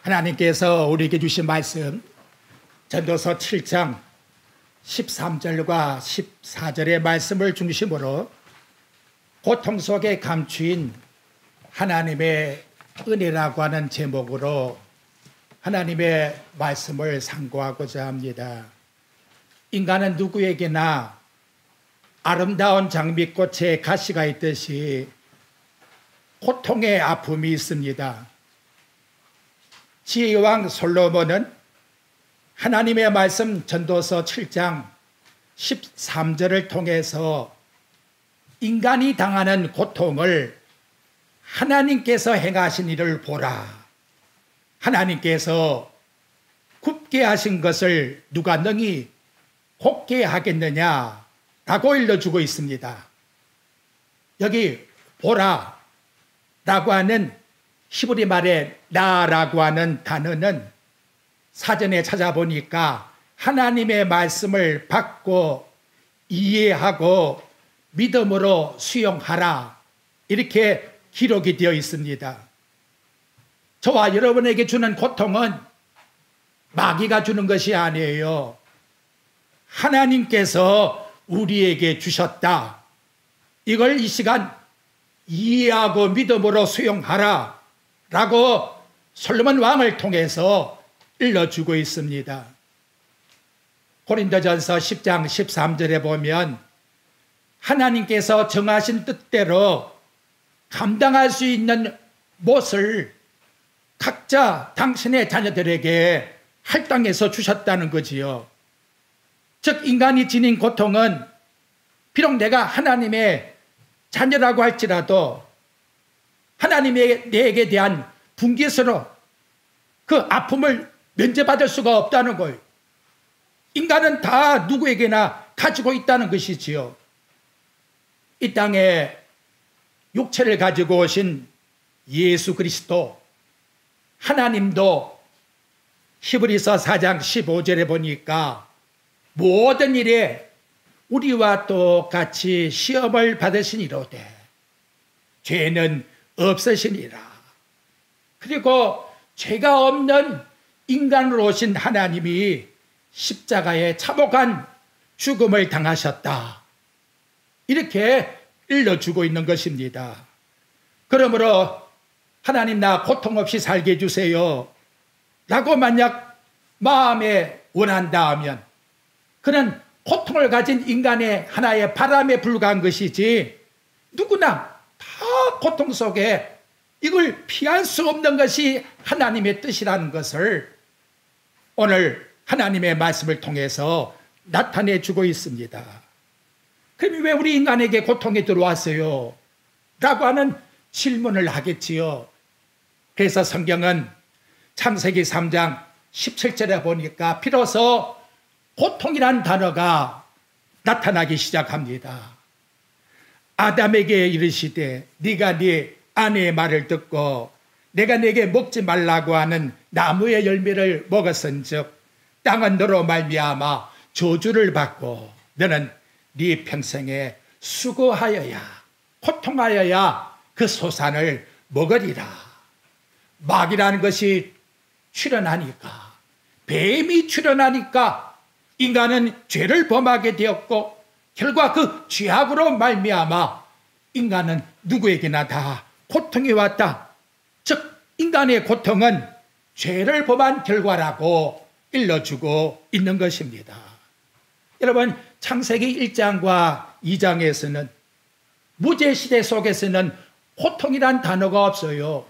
하나님께서 우리에게 주신 말씀 전도서 7장 13절과 14절의 말씀을 중심으로 고통 속에 감추인 하나님의 은혜라고 하는 제목으로 하나님의 말씀을 상고하고자 합니다. 인간은 누구에게나 아름다운 장미꽃에 가시가 있듯이 고통의 아픔이 있습니다. 지혜의 왕 솔로몬은 하나님의 말씀 전도서 7장 13절을 통해서 인간이 당하는 고통을 하나님께서 행하신 일을 보라. 하나님께서 굽게 하신 것을 누가 능히 곱게 하겠느냐라고 일러주고 있습니다. 여기 보라 라고 하는 히브리 말의 나라고 하는 단어는 사전에 찾아보니까 하나님의 말씀을 받고 이해하고 믿음으로 수용하라 이렇게 기록이 되어 있습니다. 저와 여러분에게 주는 고통은 마귀가 주는 것이 아니에요. 하나님께서 우리에게 주셨다. 이걸 이 시간 이해하고 믿음으로 수용하라 라고 솔로몬 왕을 통해서 일러주고 있습니다. 고린도전서 10장 13절에 보면 하나님께서 정하신 뜻대로 감당할 수 있는 몫을 각자 당신의 자녀들에게 할당해서 주셨다는 거지요. 즉 인간이 지닌 고통은 비록 내가 하나님의 자녀라고 할지라도 하나님의 내게 대한 분깃으로 그 아픔을 면제받을 수가 없다는 거예요. 인간은 다 누구에게나 가지고 있다는 것이지요. 이 땅에 육체를 가지고 오신 예수 그리스도 하나님도 히브리서 4장 15절에 보니까 모든 일에 우리와 똑같이 시험을 받으시니로되 죄는 없으시니라. 그리고 죄가 없는 인간으로 오신 하나님이 십자가에 참혹한 죽음을 당하셨다. 이렇게 일러주고 있는 것입니다. 그러므로 하나님 나 고통 없이 살게 해주세요 라고 만약 마음에 원한다 하면 그는 고통을 가진 인간의 하나의 바람에 불과한 것이지 누구나 다 고통 속에 이걸 피할 수 없는 것이 하나님의 뜻이라는 것을 오늘 하나님의 말씀을 통해서 나타내 주고 있습니다. 그럼 왜 우리 인간에게 고통이 들어왔어요? 라고 하는 질문을 하겠지요. 그래서 성경은 창세기 3장 17절에 보니까 비로소 고통이란 단어가 나타나기 시작합니다. 아담에게 이르시되 네가 네 아내의 말을 듣고 내가 네게 먹지 말라고 하는 나무의 열매를 먹었은즉 땅은 너로 말미암아 저주를 받고 너는 네 평생에 수고하여야 고통하여야 그 소산을 먹으리라. 마귀라는 것이 출현하니까 뱀이 출현하니까 인간은 죄를 범하게 되었고 결과 그 죄악으로 말미암아 인간은 누구에게나 다 고통이 왔다. 즉 인간의 고통은 죄를 범한 결과라고 일러주고 있는 것입니다. 여러분 창세기 1장과 2장에서는 무제시대 속에서는 고통이란 단어가 없어요.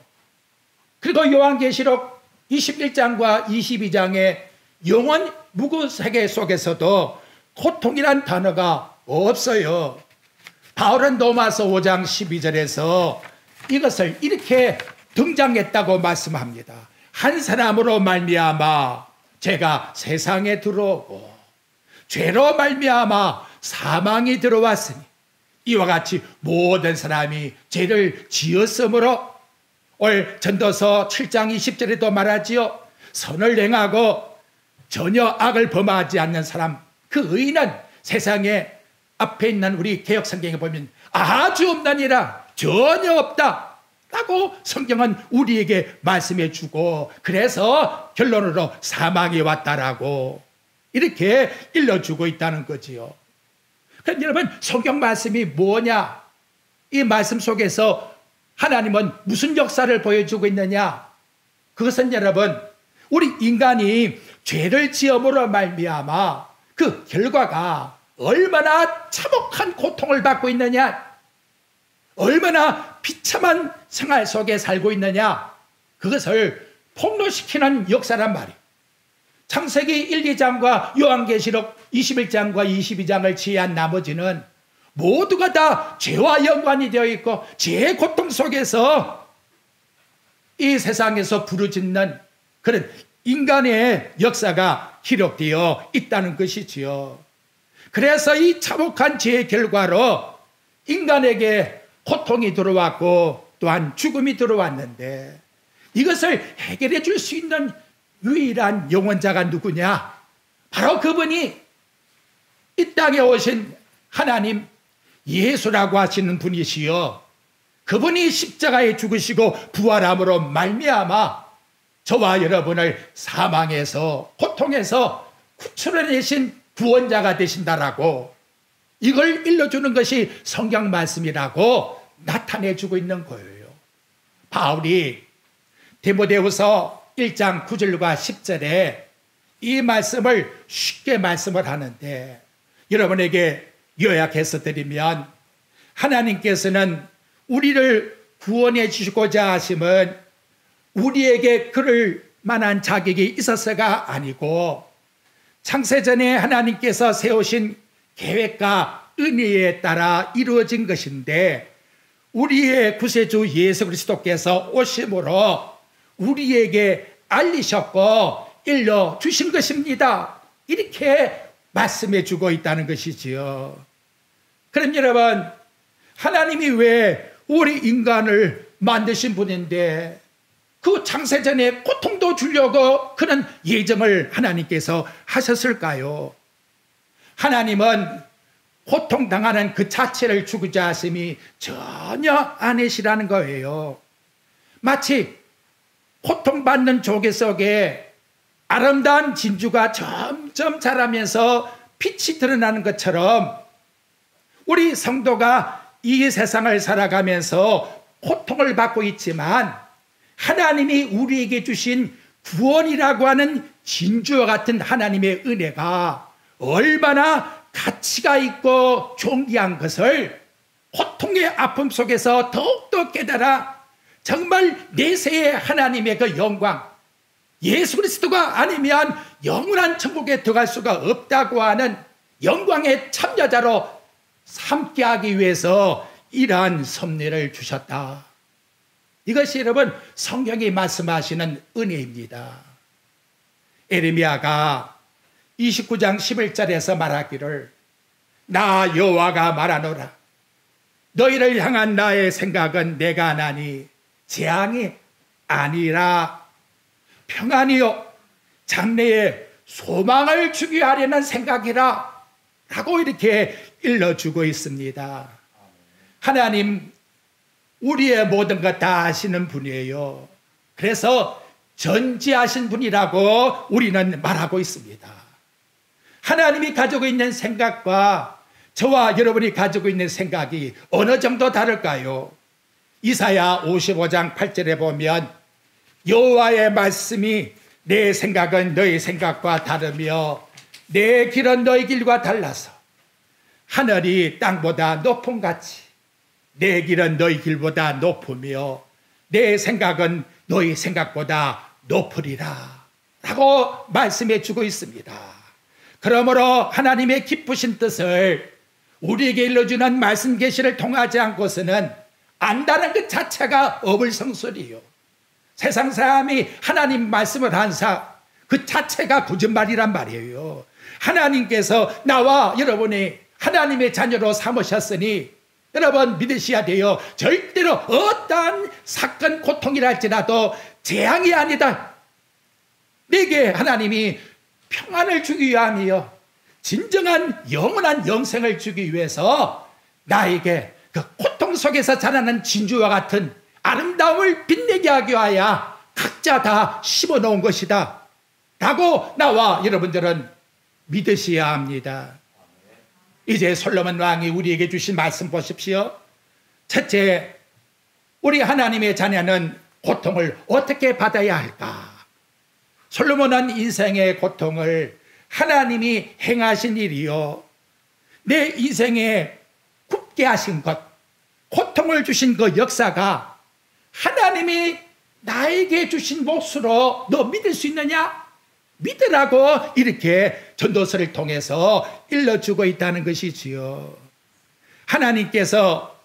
그리고 요한계시록 21장과 22장의 영원 무구세계 속에서도 고통이란 단어가 없어요. 바울은 로마서 5장 12절에서 이것을 이렇게 등장했다고 말씀합니다. 한 사람으로 말미암아 죄가 세상에 들어오고 죄로 말미암아 사망이 들어왔으니 이와 같이 모든 사람이 죄를 지었으므로 올 전도서 7장 20절에도 말하지요. 선을 행하고 전혀 악을 범하지 않는 사람 그 의인은 세상에 앞에 있는 우리 개혁성경에 보면 아주 없다니라 전혀 없다 라고 성경은 우리에게 말씀해 주고, 그래서 결론으로 사망이 왔다라고 이렇게 일러주고 있다는 거지요. 그럼 여러분, 성경 말씀이 뭐냐? 이 말씀 속에서 하나님은 무슨 역사를 보여주고 있느냐? 그것은 여러분, 우리 인간이 죄를 지음으로 말미암아 그 결과가 얼마나 참혹한 고통을 받고 있느냐, 얼마나 비참한 생활 속에 살고 있느냐, 그것을 폭로시키는 역사란 말이에요. 창세기 1, 2장과 요한계시록 21장과 22장을 제외한 나머지는 모두가 다 죄와 연관이 되어 있고 죄의 고통 속에서 이 세상에서 부르짖는 그런 인간의 역사가 기록되어 있다는 것이지요. 그래서 이 참혹한 죄의 결과로 인간에게 고통이 들어왔고 또한 죽음이 들어왔는데, 이것을 해결해 줄 수 있는 유일한 영원자가 누구냐? 바로 그분이 이 땅에 오신 하나님 예수라고 하시는 분이시여, 그분이 십자가에 죽으시고 부활함으로 말미암아 저와 여러분을 사망에서, 고통에서 구출해내신 구원자가 되신다라고, 이걸 일러주는 것이 성경 말씀이라고 나타내주고 있는 거예요. 바울이 디모데후서 1장 9절과 10절에 이 말씀을 쉽게 말씀을 하는데, 여러분에게 요약해서 드리면, 하나님께서는 우리를 구원해 주시고자 하심은 우리에게 그럴 만한 자격이 있어서가 아니고, 창세전에 하나님께서 세우신 계획과 은혜에 따라 이루어진 것인데, 우리의 구세주 예수 그리스도께서 오심으로 우리에게 알리셨고 일러주신 것입니다. 이렇게 말씀해 주고 있다는 것이지요. 그럼 여러분, 하나님이 왜 우리 인간을 만드신 분인데 그 창세전에 고통도 주려고 그런 예정을 하나님께서 하셨을까요? 하나님은 고통당하는 그 자체를 주고자 하심이 전혀 아니시라는 거예요. 마치 고통받는 조개 속에 아름다운 진주가 점점 자라면서 빛이 드러나는 것처럼, 우리 성도가 이 세상을 살아가면서 고통을 받고 있지만 하나님이 우리에게 주신 구원이라고 하는 진주와 같은 하나님의 은혜가 얼마나 가치가 있고 존귀한 것을 고통의 아픔 속에서 더욱더 깨달아 정말 내세의 하나님의 그 영광, 예수 그리스도가 아니면 영원한 천국에 들어갈 수가 없다고 하는 영광의 참여자로 함께하기 위해서 이러한 섭리를 주셨다. 이것이 여러분 성경이 말씀하시는 은혜입니다. 에레미야가 29장 11절에서 말하기를, 나 여호와가 말하노라, 너희를 향한 나의 생각은 내가 하나니 재앙이 아니라 평안이요 장래에 소망을 주기 하려는 생각이라 라고 이렇게 일러주고 있습니다. 하나님 우리의 모든 것 다 아시는 분이에요. 그래서 전지하신 분이라고 우리는 말하고 있습니다. 하나님이 가지고 있는 생각과 저와 여러분이 가지고 있는 생각이 어느 정도 다를까요? 이사야 55장 8절에 보면, 여호와의 말씀이 내 생각은 너희 생각과 다르며 내 길은 너희 길과 달라서 하늘이 땅보다 높음 같이 내 길은 너희 길보다 높으며 내 생각은 너희 생각보다 높으리라 라고 말씀해 주고 있습니다. 그러므로 하나님의 기쁘신 뜻을 우리에게 일러주는 말씀 계시를 통하지 않고서는 안다는 것 자체가 어불성설이요. 세상 사람이 하나님 말씀을 한사 그 자체가 거짓말이란 말이에요. 하나님께서 나와 여러분이 하나님의 자녀로 삼으셨으니 여러분 믿으셔야 돼요. 절대로 어떠한 사건 고통이라 할지라도 재앙이 아니다. 내게 하나님이 평안을 주기 위함이요 진정한 영원한 영생을 주기 위해서 나에게 그 고통 속에서 자라는 진주와 같은 아름다움을 빛내게 하기 위하여 각자 다 심어놓은 것이다 라고 나와 여러분들은 믿으셔야 합니다. 이제 솔로몬 왕이 우리에게 주신 말씀 보십시오. 첫째, 우리 하나님의 자녀는 고통을 어떻게 받아야 할까? 솔로몬은 인생의 고통을 하나님이 행하신 일이요, 내 인생에 굽게 하신 것, 고통을 주신 그 역사가 하나님이 나에게 주신 몫으로 너 믿을 수 있느냐? 믿으라고 이렇게 전도서를 통해서 일러주고 있다는 것이지요. 하나님께서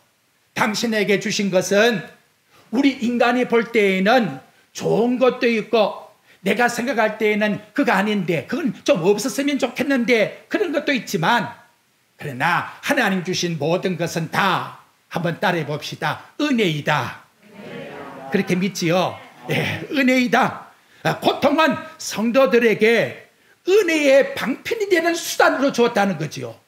당신에게 주신 것은 우리 인간이 볼 때에는 좋은 것도 있고, 내가 생각할 때에는 그거 아닌데, 그건 좀 없었으면 좋겠는데, 그런 것도 있지만, 그러나 하나님 주신 모든 것은 다 한번 따라해 봅시다. 은혜이다. 그렇게 믿지요? 네, 은혜이다. 고통은 성도들에게 은혜의 방편이 되는 수단으로 주었다는 거지요.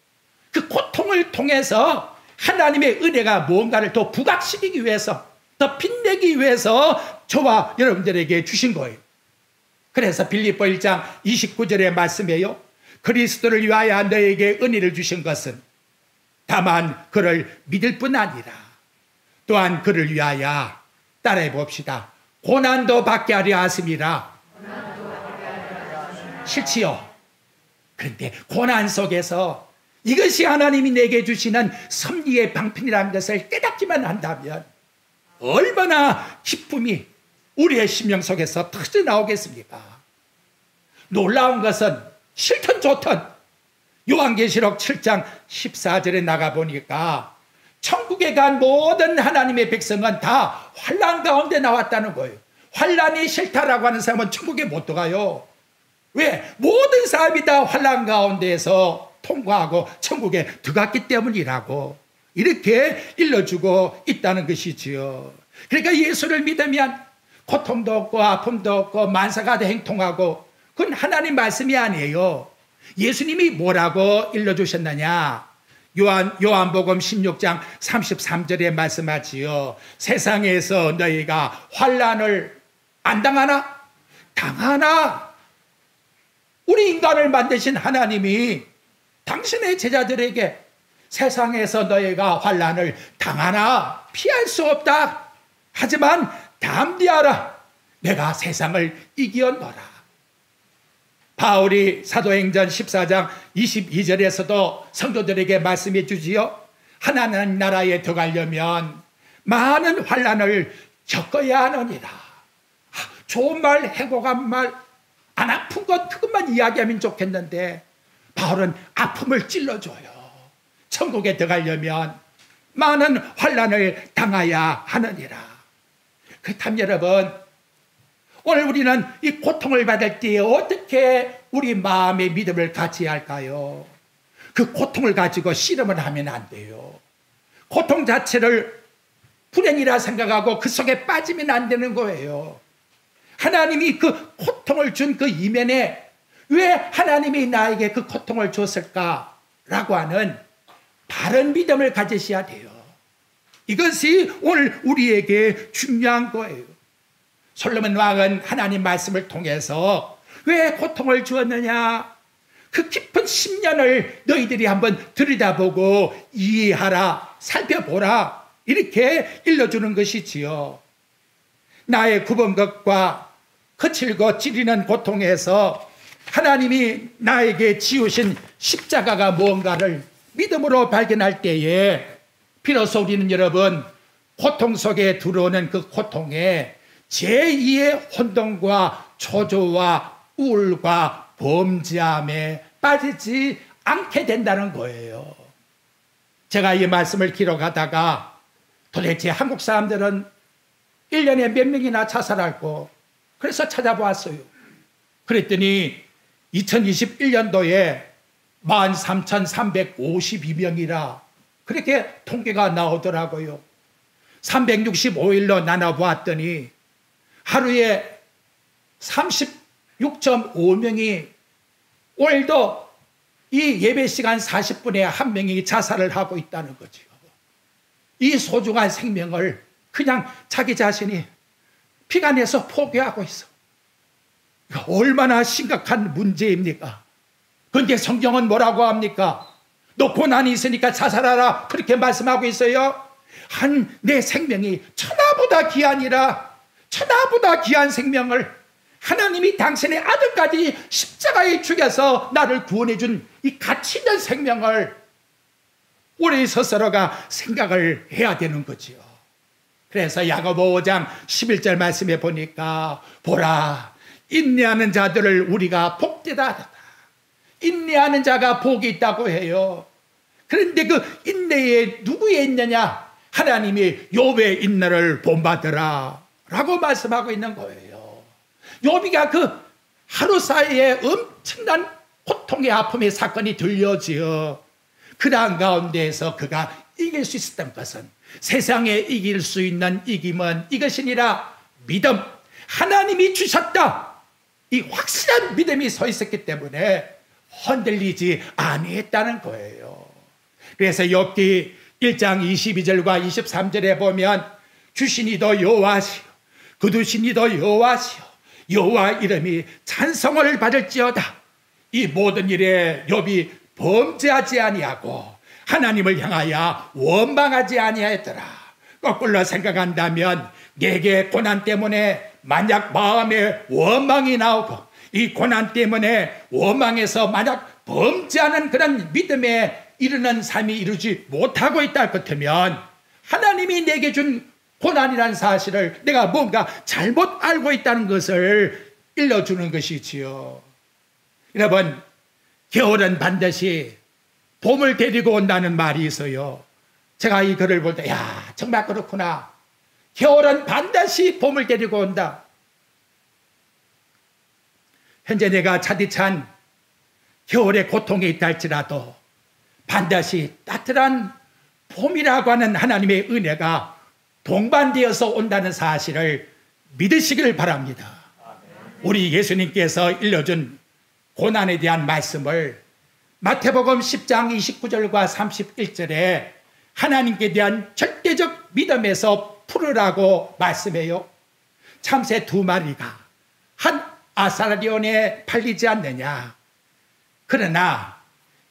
그 고통을 통해서 하나님의 은혜가 무언가를 더 부각시키기 위해서, 더 빛내기 위해서 저와 여러분들에게 주신 거예요. 그래서 빌립보 1장 29절의 말씀이에요. 그리스도를 위하여 너에게 은혜를 주신 것은 다만 그를 믿을 뿐 아니라 또한 그를 위하여, 따라해 봅시다, 고난도 받게 하려 하심이라. 싫지요? 그런데 고난 속에서 이것이 하나님이 내게 주시는 섭리의 방편이라는 것을 깨닫기만 한다면 얼마나 기쁨이 우리의 심령 속에서 터져 나오겠습니까? 놀라운 것은 싫든 좋든 요한계시록 7장 14절에 나가보니까 천국에 간 모든 하나님의 백성은 다 환난 가운데 나왔다는 거예요. 환난이 싫다라고 하는 사람은 천국에 못 들어가요. 왜? 모든 사람이 다 환난 가운데에서 통과하고 천국에 들어갔기 때문이라고 이렇게 일러주고 있다는 것이지요. 그러니까 예수를 믿으면 고통도 없고 아픔도 없고 만사가 행통하고, 그건 하나님 말씀이 아니에요. 예수님이 뭐라고 일러주셨느냐? 요한복음 16장 33절에 말씀하지요. 세상에서 너희가 환난을 안 당하나? 당하나? 우리 인간을 만드신 하나님이 당신의 제자들에게 세상에서 너희가 환난을 당하나? 피할 수 없다. 하지만 담대하라. 내가 세상을 이기었노라. 바울이 사도행전 14장 22절에서도 성도들에게 말씀해 주지요. 하나님 나라에 들어가려면 많은 환난을 겪어야 하느니라. 좋은 말, 행복한 말, 안 아픈 것 그것만 이야기하면 좋겠는데 바울은 아픔을 찔러줘요. 천국에 들어가려면 많은 환난을 당해야 하느니라. 그렇다면 여러분, 오늘 우리는 이 고통을 받을 때에 어떻게 우리 마음의 믿음을 갖춰야 할까요? 그 고통을 가지고 씨름을 하면 안 돼요. 고통 자체를 불행이라 생각하고 그 속에 빠지면 안 되는 거예요. 하나님이 그 고통을 준 그 이면에 왜 하나님이 나에게 그 고통을 줬을까라고 하는 바른 믿음을 가지셔야 돼요. 이것이 오늘 우리에게 중요한 거예요. 솔로몬 왕은 하나님 말씀을 통해서 왜 고통을 주었느냐? 그 깊은 심년을 너희들이 한번 들여다보고 이해하라, 살펴보라, 이렇게 일러주는 것이지요. 나의 굽은 것과 거칠고 찌르는 고통에서 하나님이 나에게 지으신 십자가가 무언가를 믿음으로 발견할 때에 비로소 우리는 여러분 고통 속에 들어오는 그 고통에 제2의 혼돈과 초조와 우울과 범죄함에 빠지지 않게 된다는 거예요. 제가 이 말씀을 기록하다가 도대체 한국 사람들은 1년에 몇 명이나 자살할고, 그래서 찾아보았어요. 그랬더니 2021년도에 13,352명이라 그렇게 통계가 나오더라고요. 365일로 나눠보았더니 하루에 36.5명이, 오늘도 이 예배 시간 40분에 한 명이 자살을 하고 있다는 거죠. 이 소중한 생명을 그냥 자기 자신이 피가 내서 포기하고 있어. 얼마나 심각한 문제입니까? 그런데 성경은 뭐라고 합니까? 너 고난이 있으니까 자살하라, 그렇게 말씀하고 있어요. 내 생명이 천하보다 귀하니라. 천하보다 귀한 생명을 하나님이 당신의 아들까지 십자가에 죽여서 나를 구원해 준 이 가치 있는 생명을 우리 스스로가 생각을 해야 되는 거지요. 그래서 야고보 5장 11절 말씀에 보니까 보라, 인내하는 자들을 우리가 복되다 하다. 인내하는 자가 복이 있다고 해요. 그런데 그 인내에 누구에 있느냐? 하나님이 욥의 인내를 본받으라 라고 말씀하고 있는 거예요. 욥이가 그 하루 사이에 엄청난 고통의 아픔의 사건이 들려지어 그러한 가운데에서 그가 이길 수 있었던 것은, 세상에 이길 수 있는 이김은 이것이니라 믿음, 하나님이 주셨다, 이 확실한 믿음이 서 있었기 때문에 흔들리지 아니했다는 거예요. 그래서 욥기 1장 22절과 23절에 보면 주신이도 여호와시요 거두신이도 여호와시요 여호와 이름이 찬송을 받을지어다. 이 모든 일에 욥이 범죄하지 아니하고 하나님을 향하여 원망하지 아니하였더라. 거꾸로 생각한다면 내게 고난 때문에 만약 마음에 원망이 나오고 이 고난 때문에 원망해서 만약 범죄하는 그런 믿음에 이르는 삶이 이루지 못하고 있다 같으면 하나님이 내게 준 고난이라는 사실을 내가 뭔가 잘못 알고 있다는 것을 일러주는 것이지요. 여러분, 겨울은 반드시 봄을 데리고 온다는 말이 있어요. 제가 이 글을 볼 때 정말 그렇구나. 겨울은 반드시 봄을 데리고 온다. 현재 내가 차디찬 겨울의 고통에 있다 할지라도 반드시 따뜻한 봄이라고 하는 하나님의 은혜가 동반되어서 온다는 사실을 믿으시길 바랍니다. 우리 예수님께서 일러준 고난에 대한 말씀을 마태복음 10장 29절과 31절에 하나님께 대한 절대적 믿음에서 풀으라고 말씀해요. 참새 2마리가 한 아사리온에 팔리지 않느냐. 그러나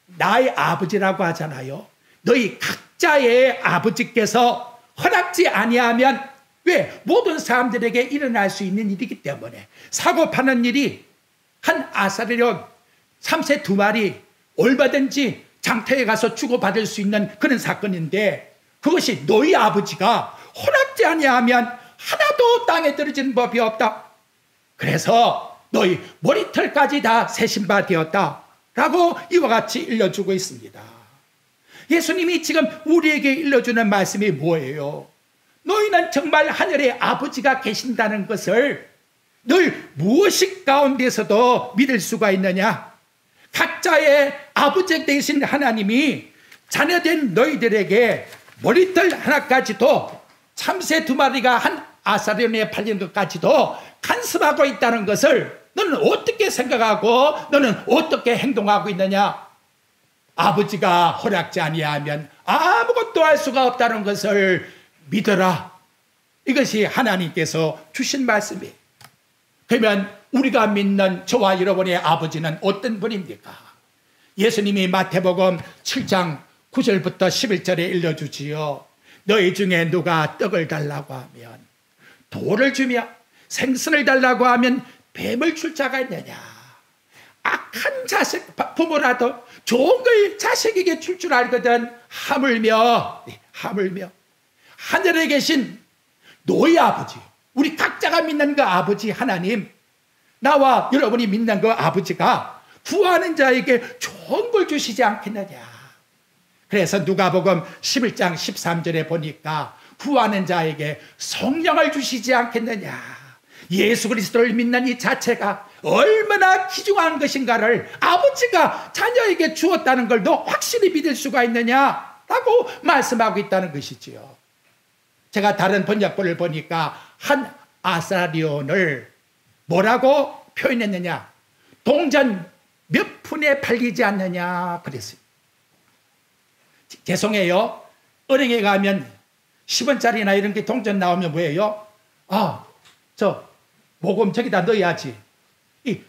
나의 아버지라고 하잖아요. 너희 각자의 아버지께서 허락지 아니하면, 왜? 모든 사람들에게 일어날 수 있는 일이기 때문에 사고 파는 일이 한 아사리온 참새 2마리 얼마든지 장터에 가서 주고받을 수 있는 그런 사건인데, 그것이 너희 아버지가 허락지 아니하면 하나도 땅에 떨어지는 법이 없다. 그래서 너희 머리털까지 다 세신 바 되었다 라고 이와 같이 일러주고 있습니다. 예수님이 지금 우리에게 일러주는 말씀이 뭐예요? 너희는 정말 하늘에 아버지가 계신다는 것을 늘 무엇이 가운데서도 믿을 수가 있느냐? 각자의 아버지 되신 하나님이 자녀된 너희들에게 머리털 하나까지도, 참새 2마리가 한 아사리온에 팔린 것까지도 간섭하고 있다는 것을 너는 어떻게 생각하고 너는 어떻게 행동하고 있느냐? 아버지가 허락지 아니하면 아무것도 할 수가 없다는 것을 믿어라. 이것이 하나님께서 주신 말씀이에요. 그러면 우리가 믿는 저와 여러분의 아버지는 어떤 분입니까? 예수님이 마태복음 7장 9절부터 11절에 일러주지요. 너희 중에 누가 떡을 달라고 하면 돌을 주며 생선을 달라고 하면 뱀을 줄 자가 있느냐? 악한 자식 부모라도 좋은 걸 자식에게 줄 줄 알거든. 하물며 하늘에 계신 너희 아버지, 우리 각자가 믿는 그 아버지 하나님, 나와 여러분이 믿는 그 아버지가 구하는 자에게 좋은 걸 주시지 않겠느냐. 그래서 누가복음 11장 13절에 보니까 구하는 자에게 성령을 주시지 않겠느냐. 예수 그리스도를 믿는 이 자체가 얼마나 귀중한 것인가를 아버지가 자녀에게 주었다는 걸 너 확실히 믿을 수가 있느냐라고 말씀하고 있다는 것이지요. 제가 다른 번역본을 보니까 한 아사리온을 뭐라고 표현했느냐? 동전 몇 푼에 팔리지 않느냐 그랬어요. 죄송해요. 은행에 가면 10원짜리나 이런 게 동전 나오면 뭐예요? 모금 저기다 넣어야지. 이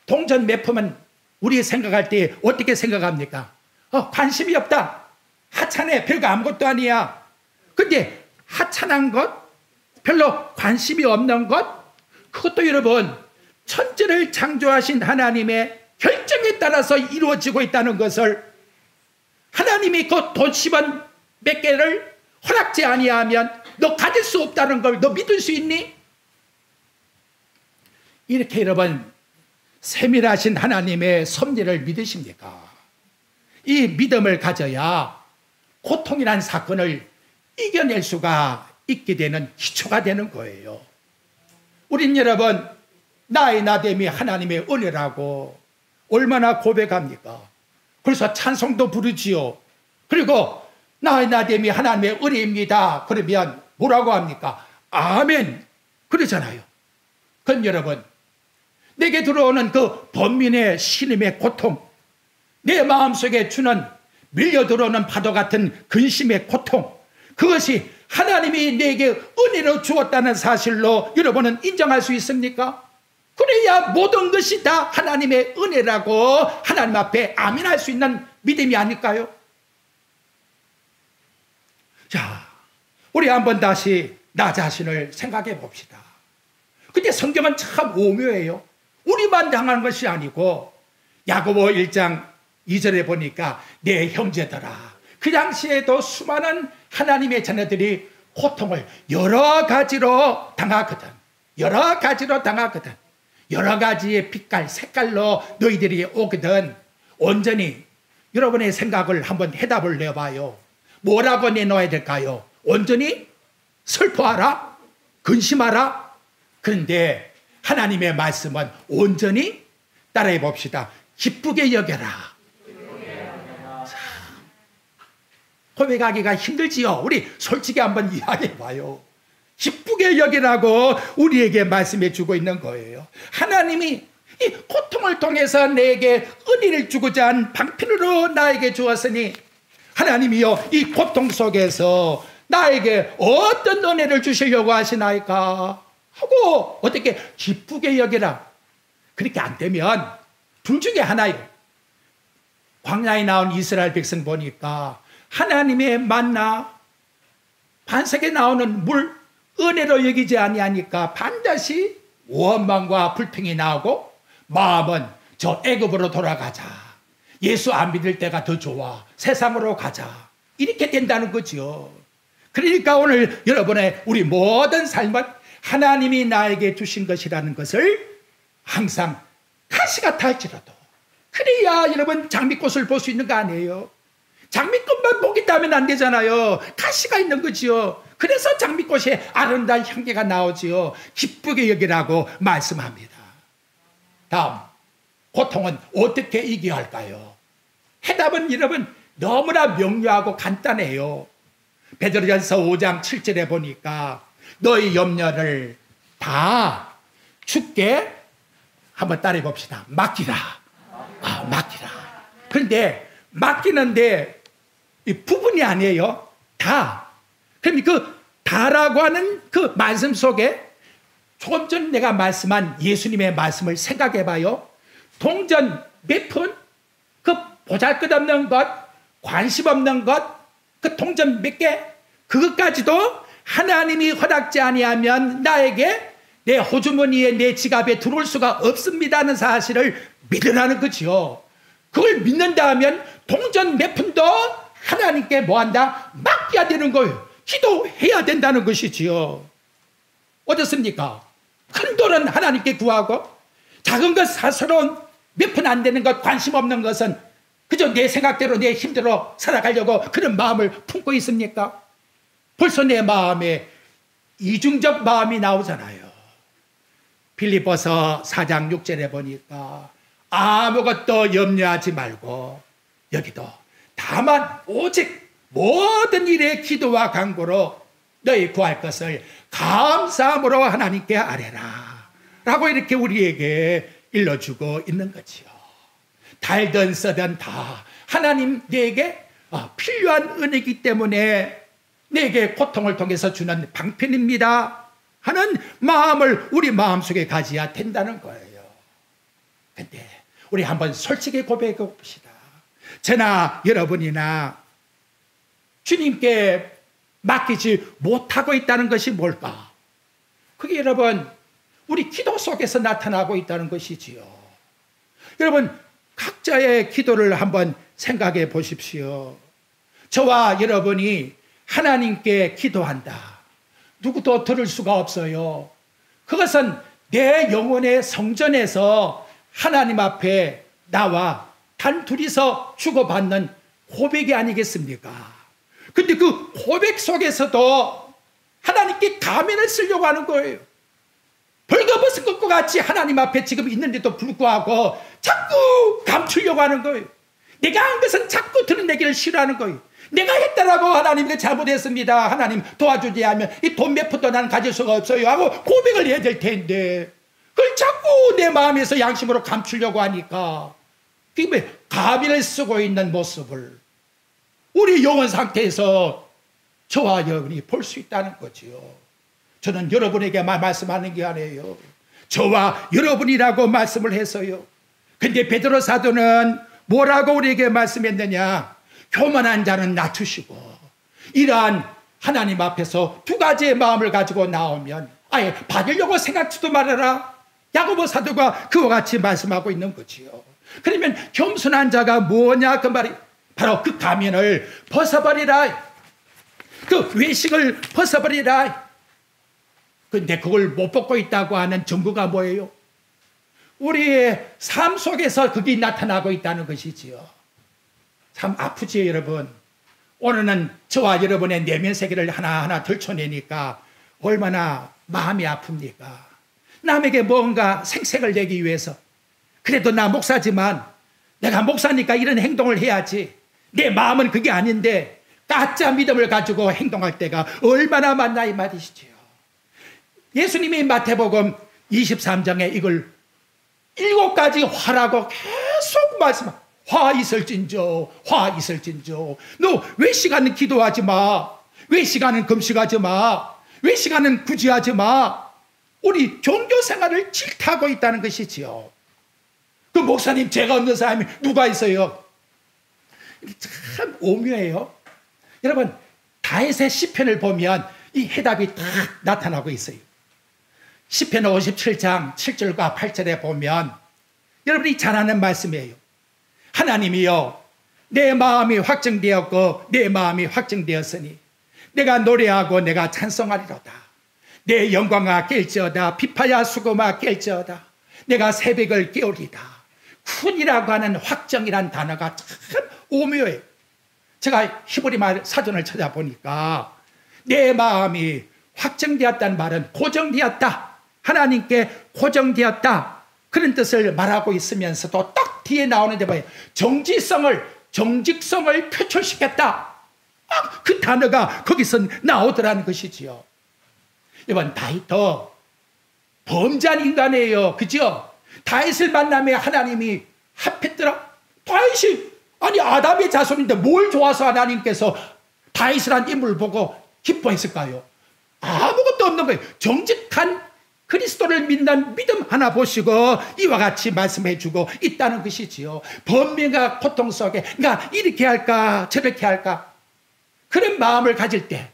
동전 매품은 우리 생각할 때 어떻게 생각합니까? 관심이 없다. 하찮네. 별거 아무것도 아니야. 근데 하찮은 것, 별로 관심이 없는 것, 그것도 여러분 천지를 창조하신 하나님의 결정에 따라서 이루어지고 있다는 것을, 하나님이 그 돈 10원 몇 개를 허락지 아니하면 너 가질 수 없다는 걸 너 믿을 수 있니? 이렇게 여러분 세밀하신 하나님의 섭리를 믿으십니까? 이 믿음을 가져야 고통이란 사건을 이겨낼 수가 있게 되는 기초가 되는 거예요. 우린 여러분 나의 나됨이 하나님의 은혜라고 얼마나 고백합니까? 그래서 찬송도 부르지요. 그리고 나의 나됨이 하나님의 은혜입니다. 그러면 뭐라고 합니까? 아멘 그러잖아요. 그럼 여러분 내게 들어오는 그 번민의 신음의 고통, 내 마음속에 주는 밀려 들어오는 파도 같은 근심의 고통, 그것이 하나님이 내게 은혜로 주었다는 사실로 여러분은 인정할 수 있습니까? 그래야 모든 것이 다 하나님의 은혜라고 하나님 앞에 아멘할 수 있는 믿음이 아닐까요? 자, 우리 한번 다시 나 자신을 생각해 봅시다. 근데 성경은 참 오묘해요. 우리만 당하는 것이 아니고 야고보 1장 2절에 보니까 내 형제들아, 그 당시에도 수많은 하나님의 자녀들이 고통을 여러 가지로 당하거든. 여러 가지로 당하거든. 여러 가지의 빛깔, 색깔로 너희들이 오거든. 온전히 여러분의 생각을 한번 해답을 내봐요. 뭐라고 내놓아야 될까요? 온전히 슬퍼하라, 근심하라. 그런데 하나님의 말씀은 온전히 따라해 봅시다. 기쁘게 여겨라. 고백하기가 힘들지요. 우리 솔직히 한번 이야기해 봐요. 기쁘게 여기라고 우리에게 말씀해 주고 있는 거예요. 하나님이 이 고통을 통해서 내게 은혜를 주고자 한 방편으로 나에게 주었으니 하나님이요 이 고통 속에서 나에게 어떤 은혜를 주시려고 하시나이까 하고 어떻게 기쁘게 여기라. 그렇게 안 되면 둘 중에 하나요. 광야에 나온 이스라엘 백성 보니까 하나님의 만나 반석에 나오는 물 은혜로 여기지 아니하니까 반드시 원망과 불평이 나오고 마음은 저 애굽으로 돌아가자. 예수 안 믿을 때가 더 좋아. 세상으로 가자. 이렇게 된다는 거죠. 그러니까 오늘 여러분의 우리 모든 삶은 하나님이 나에게 주신 것이라는 것을 항상 가시가 탈지라도 그래야 여러분 장미꽃을 볼 수 있는 거 아니에요. 장미꽃만 보겠다 하면 안 되잖아요. 가시가 있는 거지요. 그래서 장미꽃에 아름다운 향기가 나오지요. 기쁘게 여기라고 말씀합니다. 다음, 고통은 어떻게 이겨야 할까요? 해답은 여러분 너무나 명료하고 간단해요. 베드로전서 5장 7절에 보니까 너희 염려를 다 주께 한번 따라해 봅시다. 맡기라. 맡기라. 그런데 맡기는데 이 부분이 아니에요. 다. 그럼 그 다라고 하는 그 말씀 속에 조금 전 내가 말씀한 예수님의 말씀을 생각해 봐요. 동전 몇 푼, 그 보잘것없는 것, 관심 없는 것, 그 동전 몇 개, 그것까지도 하나님이 허락지 아니하면 나에게 내 호주머니에 내 지갑에 들어올 수가 없습니다는 사실을 믿으라는 거지요. 그걸 믿는다 하면 동전 몇 푼도 하나님께 뭐한다? 맡겨야 되는 거예요. 기도해야 된다는 것이지요. 어떻습니까? 큰 돈은 하나님께 구하고 작은 것 사스러운 몇 푼 안 되는 것, 관심 없는 것은 그저 내 생각대로 내 힘대로 살아가려고 그런 마음을 품고 있습니까? 벌써 내 마음에 이중적 마음이 나오잖아요. 빌립보서 4장 6절에 보니까 아무것도 염려하지 말고 여기도 다만 오직 모든 일에 기도와 간구로 너희 구할 것을 감사함으로 하나님께 아뢰라 라고 이렇게 우리에게 일러주고 있는 거지요. 달든 써든 다 하나님 내게 필요한 은혜이기 때문에 내게 고통을 통해서 주는 방편입니다 하는 마음을 우리 마음속에 가져야 된다는 거예요. 근데 우리 한번 솔직히 고백해 봅시다. 저나 여러분이나 주님께 맡기지 못하고 있다는 것이 뭘까? 그게 여러분 우리 기도 속에서 나타나고 있다는 것이지요. 여러분 각자의 기도를 한번 생각해 보십시오. 저와 여러분이 하나님께 기도한다. 누구도 들을 수가 없어요. 그것은 내 영혼의 성전에서 하나님 앞에 나와 단 둘이서 주고받는 고백이 아니겠습니까? 근데 그 고백 속에서도 하나님께 가면을 쓰려고 하는 거예요. 벌거벗은 것과 같이 하나님 앞에 지금 있는데도 불구하고 자꾸 감추려고 하는 거예요. 내가 한 것은 자꾸 드러내기를 싫어하는 거예요. 내가 했다라고 하나님께 잘못했습니다. 하나님 도와주지 않으면 이 돈 몇 푼도 나는 가질 수가 없어요 하고 고백을 해야 될 텐데 그걸 자꾸 내 마음에서 양심으로 감추려고 하니까 그게 가면을 쓰고 있는 모습을 우리 영혼 상태에서 저와 여러분이 볼 수 있다는 거지요. 저는 여러분에게 말씀하는 게 아니에요. 저와 여러분이라고 말씀을 했어요. 근데 베드로 사도는 뭐라고 우리에게 말씀했느냐? 교만한 자는 낮추시고 이러한 하나님 앞에서 두 가지의 마음을 가지고 나오면 아예 받으려고 생각지도 말아라. 야고보 사도가 그와 같이 말씀하고 있는 거지요. 그러면 겸손한 자가 뭐냐 그 말이 바로 그 가면을 벗어버리라. 그 외식을 벗어버리라. 근데 그걸 못 벗고 있다고 하는 증거가 뭐예요? 우리의 삶 속에서 그게 나타나고 있다는 것이지요. 참 아프지요, 여러분. 오늘은 저와 여러분의 내면 세계를 하나하나 들춰내니까 얼마나 마음이 아픕니까? 남에게 뭔가 생색을 내기 위해서 그래도 나 목사지만 내가 목사니까 이런 행동을 해야지. 내 마음은 그게 아닌데 가짜 믿음을 가지고 행동할 때가 얼마나 많나 이 말이시지요. 예수님이 마태복음 23장에 이걸 7가지 화라고 계속 말씀합니다. 화 있을진저, 화 있을진저. 너 외식하는 기도하지 마. 외식하는 금식하지 마. 외식하는 구제하지 마. 우리 종교 생활을 질타하고 있다는 것이지요. 그 목사님 죄가 없는 사람이 누가 있어요? 참 오묘해요. 여러분 다윗의 시편을 보면 이 해답이 딱 나타나고 있어요. 시편 57장 7절과 8절에 보면 여러분이 잘 아는 말씀이에요. 하나님이여 내 마음이 확정되었고 내 마음이 확정되었으니 내가 노래하고 내가 찬송하리로다. 내 영광아 깰지어다. 비파야 수고마 깰지어다. 내가 새벽을 깨우리다. 쿤이라고 하는 확정이란 단어가 참 오묘해요. 제가 히브리 말 사전을 찾아보니까 내 마음이 확정되었다는 말은 고정되었다. 하나님께 고정되었다. 그런 뜻을 말하고 있으면서도 딱 뒤에 나오는데 뭐예요? 정직성을 표출시켰다. 그 단어가 거기서 나오더라는 것이지요. 여러분 다윗도 범죄한 인간이에요. 그죠? 다윗을 만나면 하나님이 합했더라. 다윗이 아니 아담의 자손인데 뭘 좋아서 하나님께서 다윗을 한 인물을 보고 기뻐했을까요? 아무것도 없는 거예요. 정직한 그리스도를 믿는 믿음 하나 보시고 이와 같이 말씀해 주고 있다는 것이지요. 번민과 고통 속에 그러니까 이렇게 할까 저렇게 할까 그런 마음을 가질 때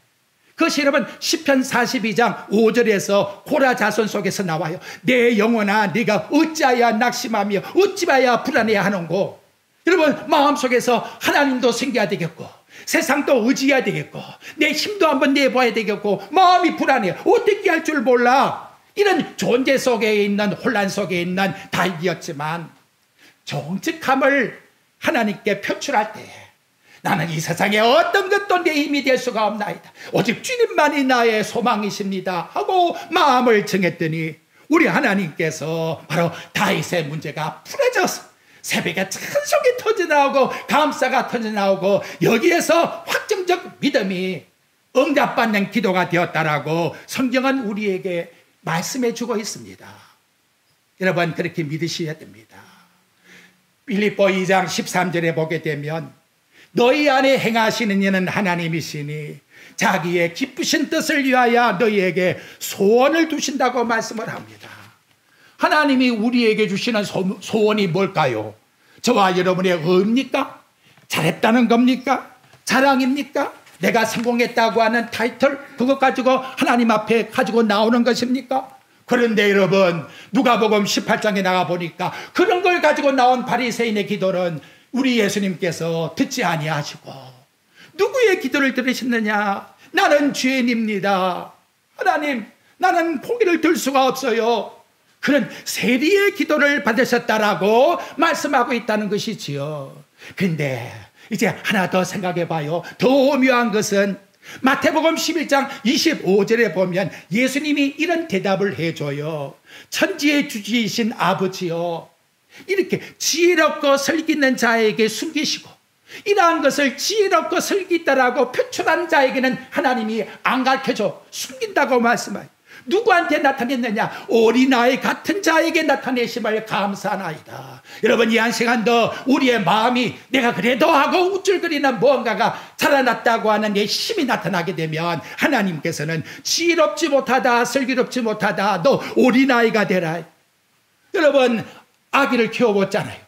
그것이 여러분 시편 42장 5절에서 고라 자손 속에서 나와요. 내 영혼아 네가 어찌하여 낙심하며 어찌하여 불안해야 하는고. 여러분 마음속에서 하나님도 생겨야 되겠고 세상도 의지해야 되겠고 내 힘도 한번 내봐야 되겠고 마음이 불안해요. 어떻게 할 줄 몰라. 이런 존재 속에 있는 혼란 속에 있는 다윗이었지만 정직함을 하나님께 표출할 때 나는 이 세상에 어떤 것도 내 힘이 될 수가 없나이다. 오직 주님만이 나의 소망이십니다 하고 마음을 정했더니 우리 하나님께서 바로 다윗의 문제가 풀어져서 새벽에 찬송이 터져나오고 감사가 터져나오고 여기에서 확정적 믿음이 응답받는 기도가 되었다라고 성경은 우리에게 말씀해 주고 있습니다. 여러분 그렇게 믿으셔야 됩니다. 빌립보 2장 13절에 보게 되면 너희 안에 행하시는 이는 하나님이시니 자기의 기쁘신 뜻을 위하여 너희에게 소원을 두신다고 말씀을 합니다. 하나님이 우리에게 주시는 소원이 뭘까요? 저와 여러분의 의입니까? 잘했다는 겁니까? 자랑입니까? 내가 성공했다고 하는 타이틀, 그것 가지고 하나님 앞에 가지고 나오는 것입니까? 그런데 여러분, 누가복음 18장에 나가 보니까 그런 걸 가지고 나온 바리새인의 기도는 우리 예수님께서 듣지 아니하시고, 누구의 기도를 들으셨느냐? 나는 죄인입니다. 하나님, 나는 고개를 들 수가 없어요. 그런 세리의 기도를 받으셨다라고 말씀하고 있다는 것이지요. 근데 이제 하나 더 생각해 봐요. 더 오묘한 것은 마태복음 11장 25절에 보면 예수님이 이런 대답을 해줘요. 천지의 주지이신 아버지요, 이렇게 지혜롭고 설기 있는 자에게 숨기시고 이러한 것을 지혜롭고 설기 있다라고 표출한 자에게는 하나님이 안 가르쳐줘, 숨긴다고 말씀해요. 누구한테 나타냈느냐? 어린아이 같은 자에게 나타내심을 감사하나이다. 여러분, 이 한 시간도 우리의 마음이 내가 그래도 하고 우쭐거리는 무언가가 자라났다고 하는 내 힘이 나타나게 되면 하나님께서는 지혜롭지 못하다, 슬기롭지 못하다, 너 어린아이가 되라. 여러분, 아기를 키워보잖아요.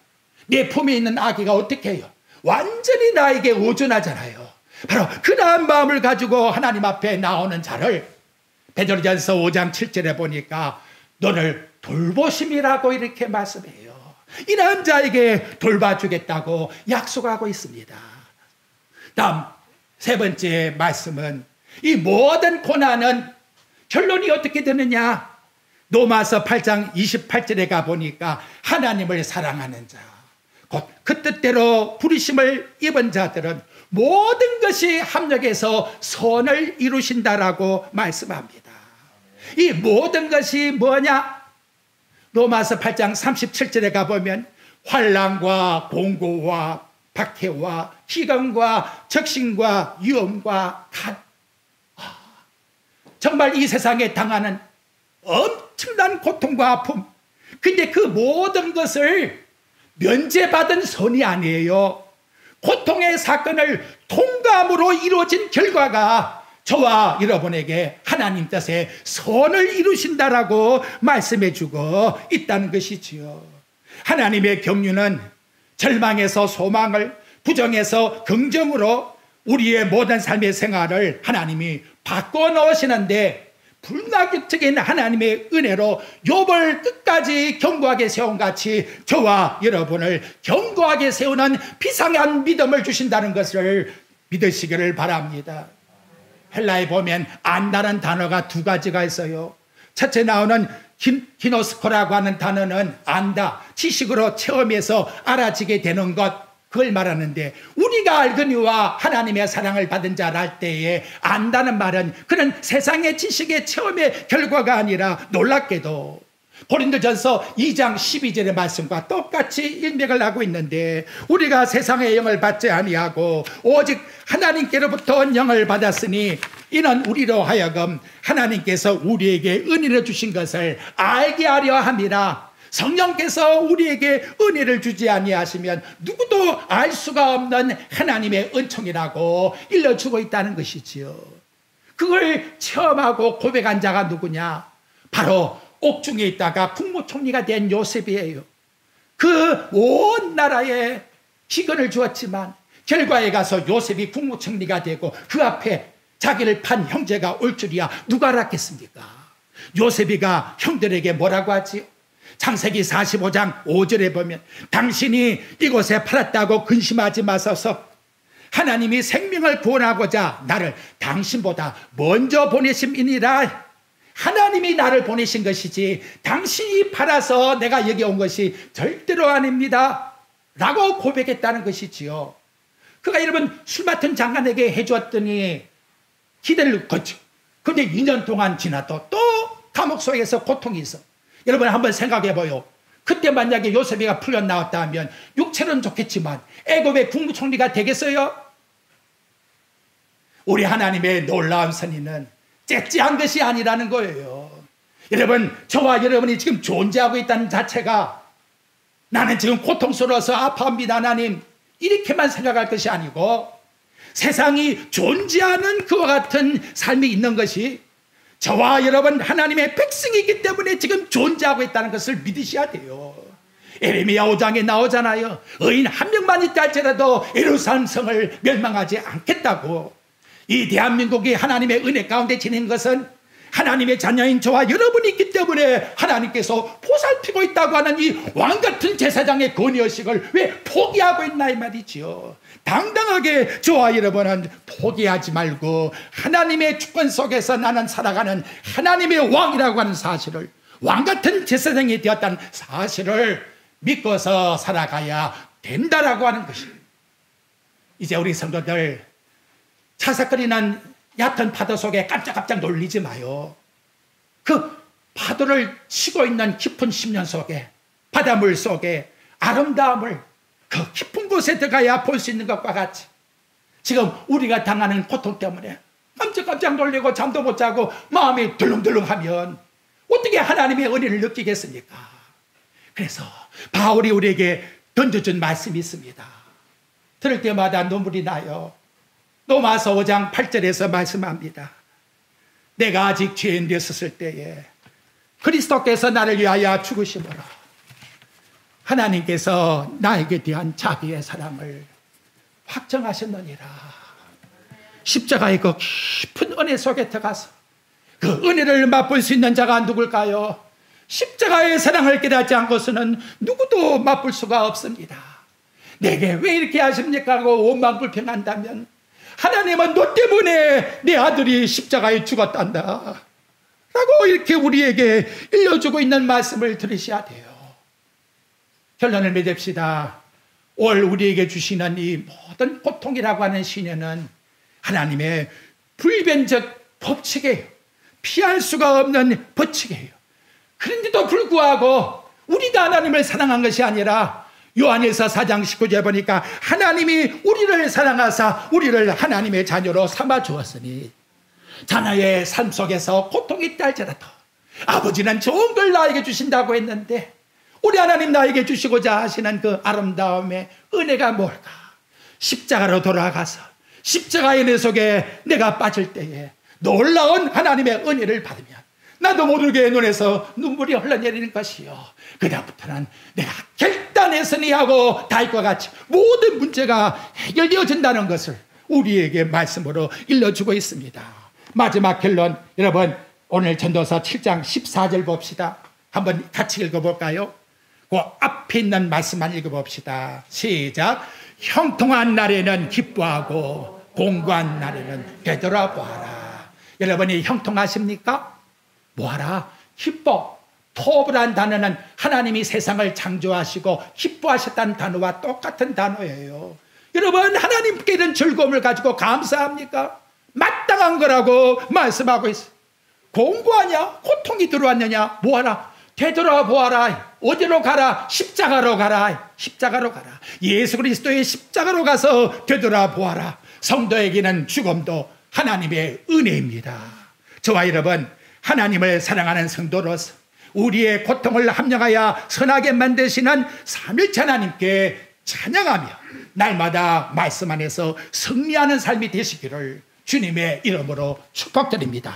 내 품에 있는 아기가 어떻게 해요? 완전히 나에게 의존하잖아요. 바로 그러한 마음을 가지고 하나님 앞에 나오는 자를 베드로전서 5장 7절에 보니까 너를 돌보심이라고 이렇게 말씀해요. 이런 자에게 돌봐주겠다고 약속하고 있습니다. 다음 세 번째 말씀은 이 모든 고난은 결론이 어떻게 되느냐? 로마서 8장 28절에 가보니까 하나님을 사랑하는 자, 곧 그 뜻대로 부르심을 입은 자들은 모든 것이 합력해서 선을 이루신다라고 말씀합니다. 이 모든 것이 뭐냐? 로마서 8장 37절에 가보면 환난과 공고와 박해와 희경과 적신과 위험과 간, 정말 이 세상에 당하는 엄청난 고통과 아픔, 근데 그 모든 것을 면제받은 선이 아니에요. 고통의 사건을 통감으로 이루어진 결과가 저와 여러분에게 하나님 뜻의 선을 이루신다라고 말씀해주고 있다는 것이지요. 하나님의 경륜은 절망에서 소망을, 부정에서 긍정으로 우리의 모든 삶의 생활을 하나님이 바꿔 넣으시는데, 불가역적인 하나님의 은혜로 욥을 끝까지 견고하게 세운 같이 저와 여러분을 견고하게 세우는 비상한 믿음을 주신다는 것을 믿으시기를 바랍니다. 헬라에 보면 안다는 단어가 두 가지가 있어요. 첫째 나오는 기노스코라고 하는 단어는 안다, 지식으로 체험해서 알아지게 되는 것, 그걸 말하는데, 우리가 알거니와 하나님의 사랑을 받은 자라 할 때에 안다는 말은 그런 세상의 지식의 체험의 결과가 아니라 놀랍게도 고린도전서 2장 12절의 말씀과 똑같이 일맥을 하고 있는데, 우리가 세상의 영을 받지 아니하고 오직 하나님께로부터 영을 받았으니 이는 우리로 하여금 하나님께서 우리에게 은혜를 주신 것을 알게 하려 함이라. 성령께서 우리에게 은혜를 주지 아니하시면 누구도 알 수가 없는 하나님의 은총이라고 일러주고 있다는 것이지요. 그걸 체험하고 고백한 자가 누구냐? 바로 옥중에 있다가 국무총리가 된 요셉이에요. 그 온 나라에 기근을 주었지만 결과에 가서 요셉이 국무총리가 되고 그 앞에 자기를 판 형제가 올 줄이야 누가 알았겠습니까? 요셉이가 형들에게 뭐라고 하지요? 창세기 45장 5절에 보면 당신이 이곳에 팔았다고 근심하지 마소서, 하나님이 생명을 구원하고자 나를 당신보다 먼저 보내심이니라. 하나님이 나를 보내신 것이지 당신이 팔아서 내가 여기 온 것이 절대로 아닙니다 라고 고백했다는 것이지요. 그가 여러분 술 맡은 장관에게 해주었더니 기대를 걷죠. 그런데 2년 동안 지나도 또 감옥 속에서 고통이 있어. 여러분 한번 생각해 보요. 그때 만약에 요셉이가 풀려 나왔다 하면 육체는 좋겠지만 애굽의 국무총리가 되겠어요? 우리 하나님의 놀라운 선의는 째째한 것이 아니라는 거예요. 여러분, 저와 여러분이 지금 존재하고 있다는 자체가 나는 지금 고통스러워서 아파합니다 하나님, 이렇게만 생각할 것이 아니고 세상이 존재하는 그와 같은 삶이 있는 것이 저와 여러분 하나님의 백성이기 때문에 지금 존재하고 있다는 것을 믿으셔야 돼요. 에레미야 5장에 나오잖아요. 의인 한 명만 있다 할지라도 예루살렘 성을 멸망하지 않겠다고. 이 대한민국이 하나님의 은혜 가운데 지닌 것은 하나님의 자녀인 저와 여러분이 있기 때문에 하나님께서 보살피고 있다고 하는 이 왕같은 제사장의 건의의식을 왜 포기하고 있나 이 말이지요. 당당하게 저와 여러분은 포기하지 말고 하나님의 주권 속에서 나는 살아가는 하나님의 왕이라고 하는 사실을, 왕같은 제사장이 되었다는 사실을 믿고서 살아가야 된다라고 하는 것입니다. 이제 우리 성도들 차삭거리는 얕은 파도 속에 깜짝깜짝 놀리지 마요. 그 파도를 치고 있는 깊은 심령 속에, 바닷물 속에 아름다움을 그 깊은 곳에 들어가야 볼 수 있는 것과 같이 지금 우리가 당하는 고통 때문에 깜짝깜짝 놀리고 잠도 못 자고 마음이 덜렁덜렁하면 어떻게 하나님의 은혜를 느끼겠습니까? 그래서 바울이 우리에게 던져준 말씀이 있습니다. 들을 때마다 눈물이 나요. 로마서 5장 8절에서 말씀합니다. 내가 아직 죄인 되었을 때에 그리스도께서 나를 위하여 죽으심으로 하나님께서 나에게 대한 자비의 사랑을 확정하셨느니라. 십자가의 그 깊은 은혜 속에 들어가서 그 은혜를 맛볼 수 있는 자가 누굴까요? 십자가의 사랑을 깨닫지 않고서는 누구도 맛볼 수가 없습니다. 내게 왜 이렇게 하십니까 하고 원망 불평한다면 하나님은 너 때문에 내 아들이 십자가에 죽었단다 라고 이렇게 우리에게 일러주고 있는 말씀을 들으셔야 돼요. 결론을 맺읍시다. 올 우리에게 주시는 이 모든 고통이라고 하는 시련은 하나님의 불변적 법칙이에요. 피할 수가 없는 법칙이에요. 그런데도 불구하고 우리가 하나님을 사랑한 것이 아니라 요한일서 4장 19절에 보니까 하나님이 우리를 사랑하사 우리를 하나님의 자녀로 삼아 주었으니 자녀의 삶 속에서 고통이 있다 할지라도 아버지는 좋은 걸 나에게 주신다고 했는데 우리 하나님 나에게 주시고자 하시는 그 아름다움의 은혜가 뭘까? 십자가로 돌아가서 십자가의 은혜 속에 내가 빠질 때에 놀라운 하나님의 은혜를 받으면 나도 모르게 눈에서 눈물이 흘러내리는 것이요. 그다음부터는 내가 결단했으니 하고 다윗과 같이 모든 문제가 해결되어진다는 것을 우리에게 말씀으로 일러주고 있습니다. 마지막 결론, 여러분 오늘 전도서 7장 14절 봅시다. 한번 같이 읽어볼까요? 그 앞에 있는 말씀만 읽어봅시다. 시작. 형통한 날에는 기뻐하고 공고한 날에는 되돌아보아라. 여러분이 형통하십니까? 뭐하라? 기뻐. 토브란 단어는 하나님이 세상을 창조하시고 기뻐하셨다는 단어와 똑같은 단어예요. 여러분 하나님께 이런 즐거움을 가지고 감사합니까? 마땅한 거라고 말씀하고 있어요. 공고하냐? 고통이 들어왔느냐? 뭐하라? 되돌아보아라. 어디로 가라? 십자가로 가라. 십자가로 가라. 예수 그리스도의 십자가로 가서 되돌아보아라. 성도에게는 죽음도 하나님의 은혜입니다. 저와 여러분 하나님을 사랑하는 성도로서 우리의 고통을 합력하여 선하게 만드시는 삼위일체 하나님께 찬양하며 날마다 말씀 안에서 승리하는 삶이 되시기를 주님의 이름으로 축복드립니다.